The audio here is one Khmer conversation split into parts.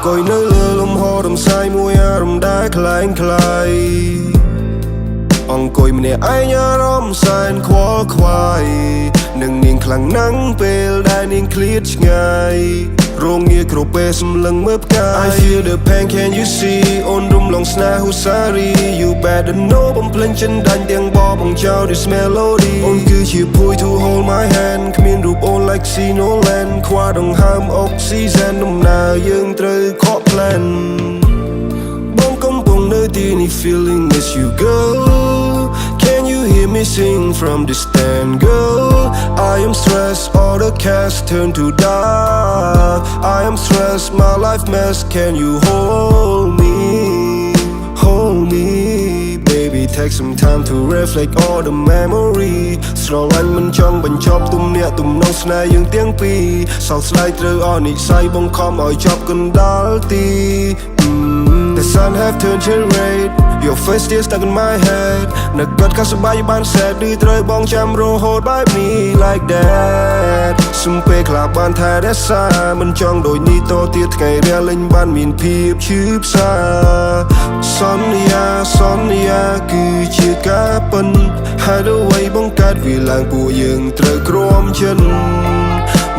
អង្គុយនៅលើលំហរំសាយមួយអារម្មណ៍ដែលคล้ายคล้ายអង្គុយម្នាក់ឯងអារម្មណ៍សែនខ្វល់ខ្វាយនឹងនាងខ្លាំងណាស់ពេលដែលនាងឃ្លាតឆ្ងាយរងងារគ្រប់ពេលសម្លឹងមើលផ្កាយ I feel the pain can you see អូនរំលងស្នេហ៍ហូសារី You better know បំភ្លេចចិនដាច់ទាំងបបងចោល This melody អូនគឺជាភួយ to hold my hand គ្មានរូបអូន like see no land ខ្វះដង្ហើមអុកស៊ីសែនដំណើរយើងត្រូវខក plan បងកំពុងនៅទីនេះ feeling miss you girl Can you hear me sing from distant girl I am stressed all the cast turn to dark I am stressed my life mess Can you hold me Baby take some time to reflect all the memory ស្រឡាញ់មិនចង់បញ្ចប់ទំនាក់ទំនងស្នេហ៍យើងទាំងពីរសោកស្ដាយត្រូវអស់និស្ស័យបង្ខំឲ្យចប់កណ្ដាលទី The sun have turned to red Your face still stuck in my head នឹកកាត់កាសបាយបាន sad ឬត្រូវបងចាំរហូតបែបនេះ like that សុំពេលខ្លះបានថែរក្សាមិនចង់ដូចនេះតទៀតថ្ងៃរាលេងបានមានភាពឈឺផ្សាសន្យាគឺជាការពិនហើយអ្វីបង្កើតវាឡើងពួកយើងត្រូវក្រំចិន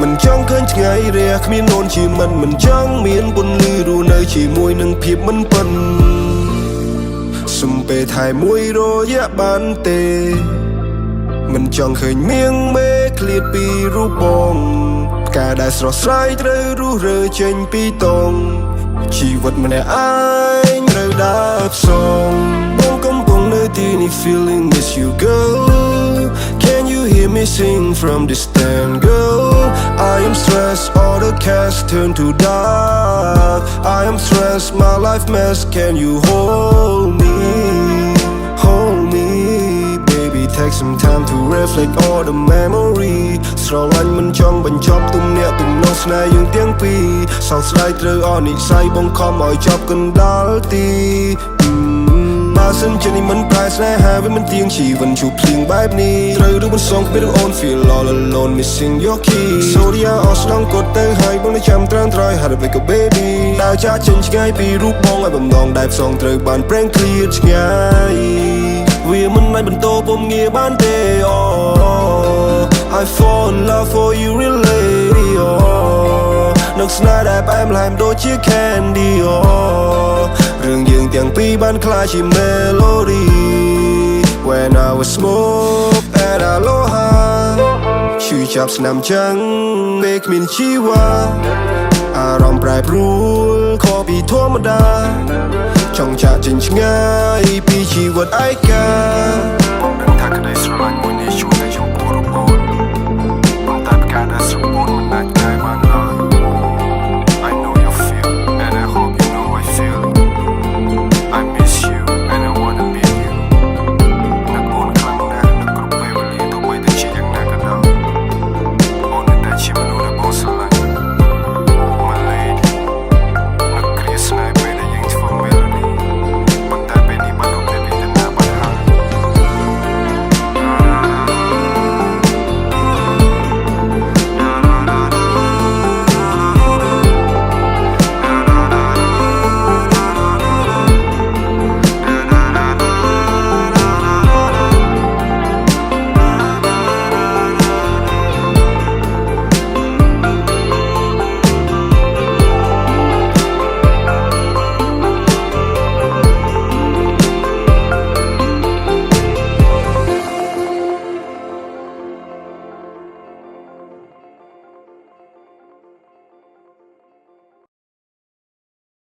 មិនចង់ឃើញថ្ងៃរះគ្មានអូនជាមិនចង់មានពន្លឺរស់នៅជាមួយនឹងភាពមិនពិនសុំពេលថែមួយរយៈបានទេមិនចង់ឃើញមៀងមេឃ្លាតពីរូបបងផ្កាដែលស្រស់ស្រាយត្រូវរុះរើចេញពីតងជីវិតម្នាក់ឯងត្រូវដើរផ្សងបងកំពុងនៅទីនេះ feeling miss you girl Can you hear me sing from distant girl I am stressed all the cast turn to dark I am stressed my life mess Can you hold me Baby take some time to reflect all the memory ស្រឡាញ់មិនចង់បញ្ចប់ទំនាក់ទំនងស្នេហ៍យើងទាំងពីរសោកស្ដាយត្រូវអស់និស្ស័យបង្ខំឲ្យចប់កណ្ដាលទីបើសិនជានេះមិនប្រែស្នេហាវាមិនទៀងជីវិតជួបភ្លៀងបែបនេះត្រូវឬមិនសងគ្មានអូន feel all alone missing your key Sorry អស់ស្នងគាត់ទៅហើយបងនៅចាំត្រាំត្រយហើយទៅ baby ដើរចាក់ចេញឆ្ងាយពីរូបបងឲ្យបំណងដែលផ្សងត្រូវបានប្រេងឃ្លាតឆ្ងាយវាមិនអាចបន្តពុំងារបានទេ I fall in love for you really នឹកស្នេហ៍ដែលផ្អែមល្ហែមដូចជា candy រឿងយើងទាំងពីរបានក្លាយជា melody When I was smoke at Aloha ឈឺចាប់ស្នាមចឹងពេលគ្មានជីវ៉ាអារម្មណ៍ប្រែប្រួលខុសពីធម្មតាចង់ចាក់ចេញឆ្ងាយពីជីវិតឯកា